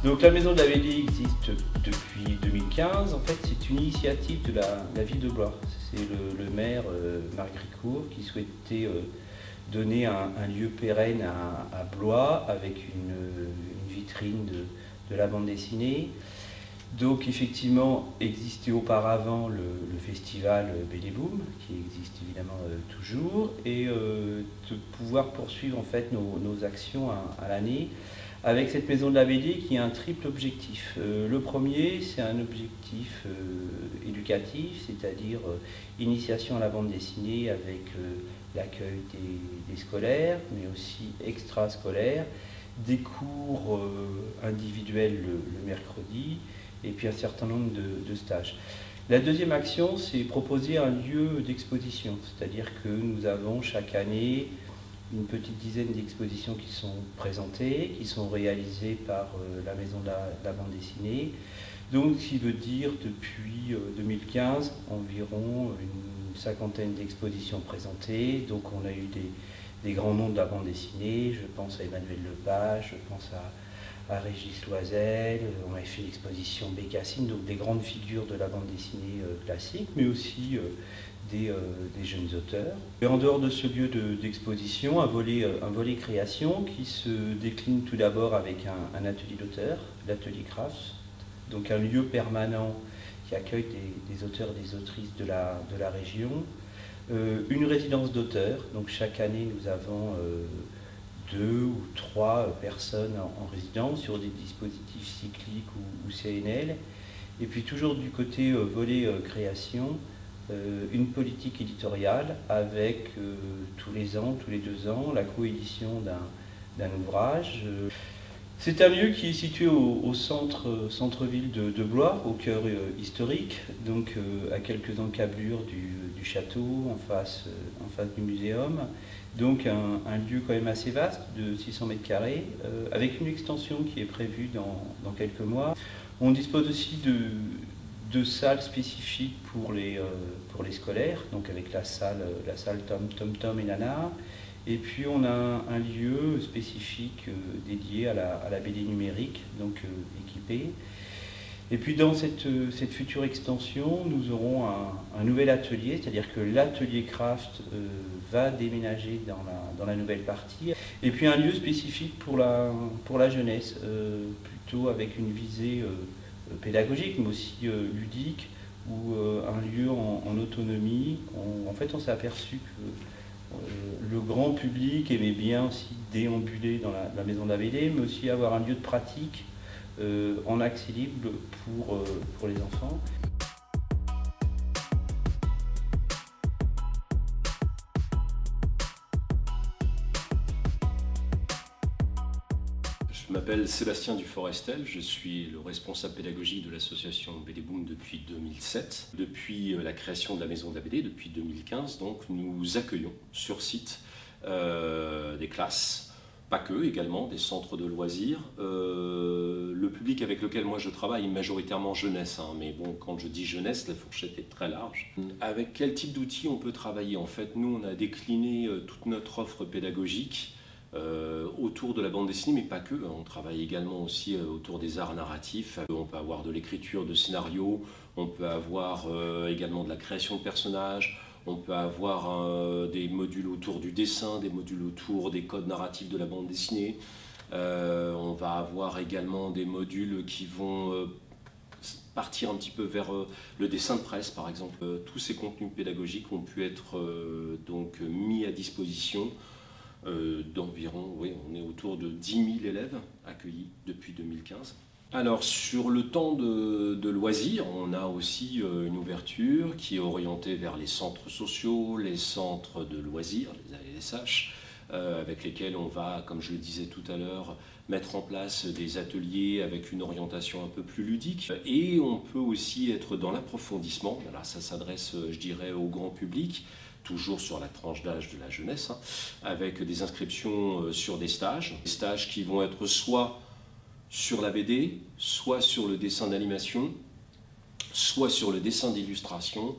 Donc la Maison de la BD existe depuis 2015. En fait, c'est une initiative de la ville de Blois. C'est le maire Marc Gricourt qui souhaitait donner un lieu pérenne à Blois avec une vitrine de la bande dessinée. Donc effectivement, existait auparavant le festival BD Boom, qui existe évidemment toujours, et de pouvoir poursuivre en fait nos actions à l'année avec cette maison de la BD qui a un triple objectif. Le premier, c'est un objectif éducatif, c'est-à-dire initiation à la bande dessinée avec l'accueil des scolaires, mais aussi extrascolaires, des cours individuels le mercredi, et puis un certain nombre de stages. La deuxième action, c'est proposer un lieu d'exposition, c'est-à-dire que nous avons chaque année une petite dizaine d'expositions qui sont présentées, qui sont réalisées par la Maison de la bande dessinée. Donc, ce qui veut dire depuis 2015, environ une cinquantaine d'expositions présentées. Donc, on a eu des grands noms de la bande dessinée. Je pense à Emmanuel Lepage, je pense à Régis Loisel. On avait fait l'exposition Bécassine, donc des grandes figures de la bande dessinée classique, mais aussi des jeunes auteurs. Et en dehors de ce lieu d'exposition, un volet création qui se décline tout d'abord avec un atelier d'auteur, l'atelier Craft, donc un lieu permanent qui accueille des auteurs et des autrices de la région. Une résidence d'auteurs, donc chaque année nous avons 2 ou 3 personnes en résidence sur des dispositifs cycliques ou CNL. Et puis toujours du côté volet création, une politique éditoriale avec tous les 2 ans, la coédition d'un ouvrage. C'est un lieu qui est situé au centre-ville de Blois, au cœur historique, donc à quelques encablures du château, en face du muséum. Donc un lieu quand même assez vaste, de 600 mètres carrés, avec une extension qui est prévue dans quelques mois. On dispose aussi de salles spécifiques pour les scolaires, donc avec la salle Tom et Nana. Et puis on a un lieu spécifique dédié à la BD numérique, donc équipé. Et puis dans cette future extension, nous aurons un nouvel atelier, c'est-à-dire que l'atelier Craft va déménager dans la nouvelle partie. Et puis un lieu spécifique pour la jeunesse, plutôt avec une visée pédagogique, mais aussi ludique, ou un lieu en autonomie. En fait, on s'est aperçu que le grand public aimait bien aussi déambuler dans la maison de la BD, mais aussi avoir un lieu de pratique en accès libre pour les enfants. Je m'appelle Sébastien Duforestel, je suis le responsable pédagogique de l'association BD Boom depuis 2007. Depuis la création de la Maison de la BD, depuis 2015, donc, nous accueillons sur site des classes, pas que, également des centres de loisirs. Le public avec lequel moi je travaille est majoritairement jeunesse, mais bon, quand je dis jeunesse, la fourchette est très large. Avec quel type d'outils on peut travailler? En fait, nous, on a décliné toute notre offre pédagogique autour de la bande dessinée, mais pas que. On travaille également aussi autour des arts narratifs. On peut avoir de l'écriture de scénarios, on peut avoir également de la création de personnages, on peut avoir des modules autour du dessin, des modules autour des codes narratifs de la bande dessinée. On va avoir également des modules qui vont partir un petit peu vers le dessin de presse, par exemple. Tous ces contenus pédagogiques ont pu être donc mis à disposition d'environ, oui, on est autour de 10 000 élèves accueillis depuis 2015. Alors sur le temps de loisirs, on a aussi une ouverture qui est orientée vers les centres sociaux, les centres de loisirs, les ALSH, avec lesquels on va, comme je le disais tout à l'heure, mettre en place des ateliers avec une orientation un peu plus ludique. Et on peut aussi être dans l'approfondissement, là ça s'adresse, je dirais, au grand public, toujours sur la tranche d'âge de la jeunesse, avec des inscriptions sur des stages qui vont être soit sur la BD, soit sur le dessin d'animation, soit sur le dessin d'illustration,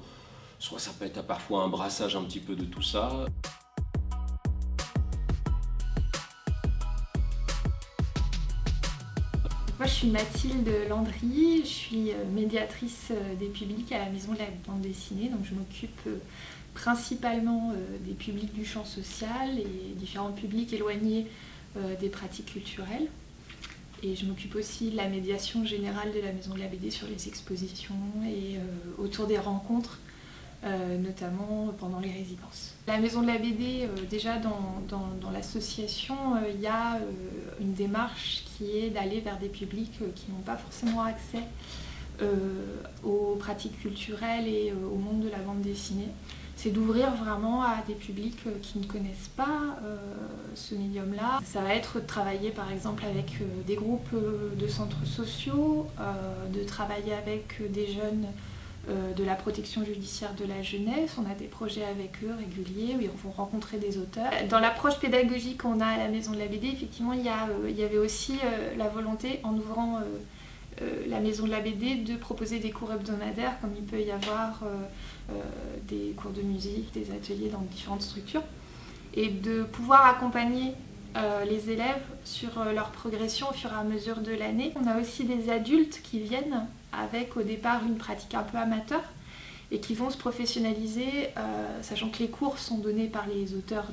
Soit ça peut être parfois un brassage un petit peu de tout ça. Moi, je suis Mathilde Landry, je suis médiatrice des publics à la Maison de la bande dessinée. Donc, je m'occupe principalement des publics du champ social et différents publics éloignés des pratiques culturelles. Et je m'occupe aussi de la médiation générale de la Maison de la BD sur les expositions et autour des rencontres, notamment pendant les résidences. La Maison de la BD, déjà dans l'association, il y a une démarche qui est d'aller vers des publics qui n'ont pas forcément accès aux pratiques culturelles et au monde de la bande dessinée. C'est d'ouvrir vraiment à des publics qui ne connaissent pas ce médium-là. Ça va être de travailler par exemple avec des groupes de centres sociaux, de travailler avec des jeunes de la protection judiciaire de la jeunesse. On a des projets avec eux réguliers où ils vont rencontrer des auteurs. Dans l'approche pédagogique qu'on a à la Maison de la BD, effectivement, il y avait aussi la volonté, en ouvrant la Maison de la BD, de proposer des cours hebdomadaires, comme il peut y avoir des cours de musique, des ateliers dans différentes structures, et de pouvoir accompagner les élèves sur leur progression au fur et à mesure de l'année. On a aussi des adultes qui viennent avec au départ une pratique un peu amateur et qui vont se professionnaliser, sachant que les cours sont donnés par les auteurs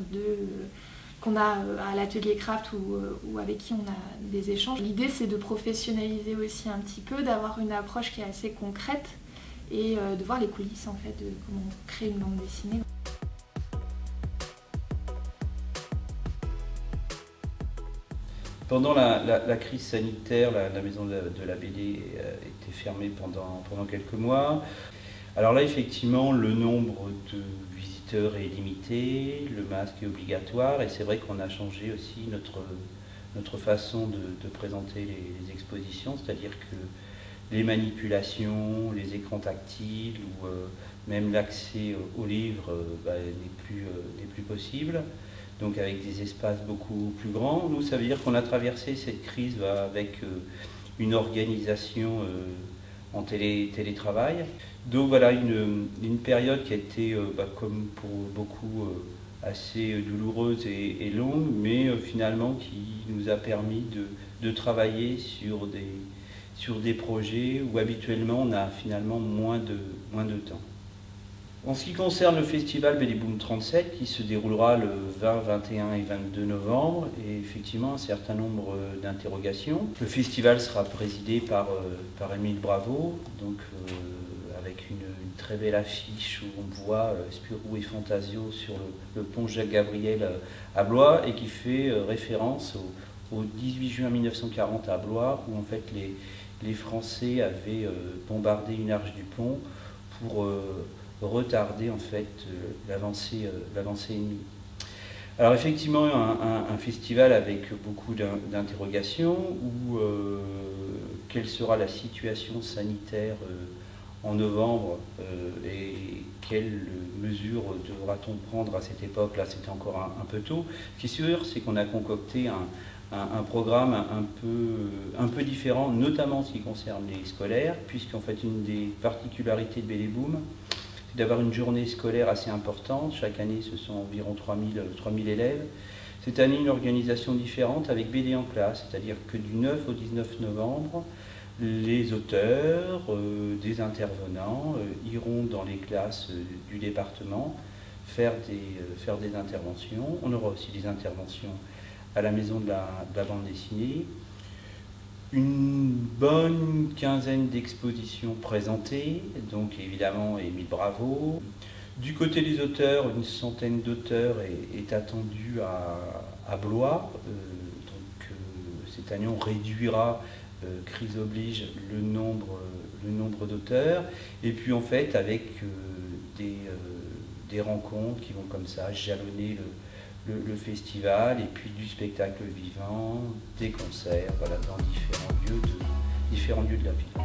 qu'on a à l'atelier craft ou avec qui on a des échanges. L'idée, c'est de professionnaliser aussi un petit peu, d'avoir une approche qui est assez concrète et de voir les coulisses en fait de comment on crée une bande dessinée. Pendant la crise sanitaire, la maison de la BD était fermée pendant quelques mois. Alors là, effectivement, le nombre de visiteurs est limité, le masque est obligatoire, et c'est vrai qu'on a changé aussi notre façon de présenter les expositions, c'est-à-dire que les manipulations, les écrans tactiles ou même l'accès aux livres n'est plus possible. Donc avec des espaces beaucoup plus grands. Nous, ça veut dire qu'on a traversé cette crise avec une organisation en télétravail. Donc voilà, une période qui a été, comme pour beaucoup, assez douloureuse et longue, mais finalement qui nous a permis de travailler sur des projets où habituellement on a finalement moins de temps. En ce qui concerne le festival BD Boom 37, qui se déroulera le 20, 21 et 22 novembre, et effectivement un certain nombre d'interrogations. Le festival sera présidé par Émile Bravo, donc avec une très belle affiche où on voit Spirou et Fantasio sur le pont Jacques-Gabriel à Blois, et qui fait référence au 18 juin 1940 à Blois, où en fait les Français avaient bombardé une arche du pont pour retarder en fait l'avancée ennemie. Alors effectivement un festival avec beaucoup d'interrogations où quelle sera la situation sanitaire en novembre et quelles mesures devra-t-on prendre à cette époque-là, c'était encore un peu tôt. Ce qui est sûr, c'est qu'on a concocté un programme un peu différent, notamment en ce qui concerne les scolaires, puisqu'en fait une des particularités de BD Boom, d'avoir une journée scolaire assez importante. Chaque année, ce sont environ 3000 élèves. Cette année, une organisation différente avec BD en classe, c'est-à-dire que du 9 au 19 novembre, les auteurs, des intervenants iront dans les classes du département faire des interventions. On aura aussi des interventions à la Maison de la bande dessinée. Une bonne quinzaine d'expositions présentées, donc évidemment Émile Bravo. Du côté des auteurs, une centaine d'auteurs est attendue à Blois. Cette année, on réduira, crise oblige, le nombre d'auteurs. Et puis en fait, avec des rencontres qui vont comme ça jalonner le festival, et puis du spectacle vivant, des concerts, voilà, dans différents lieux de la ville.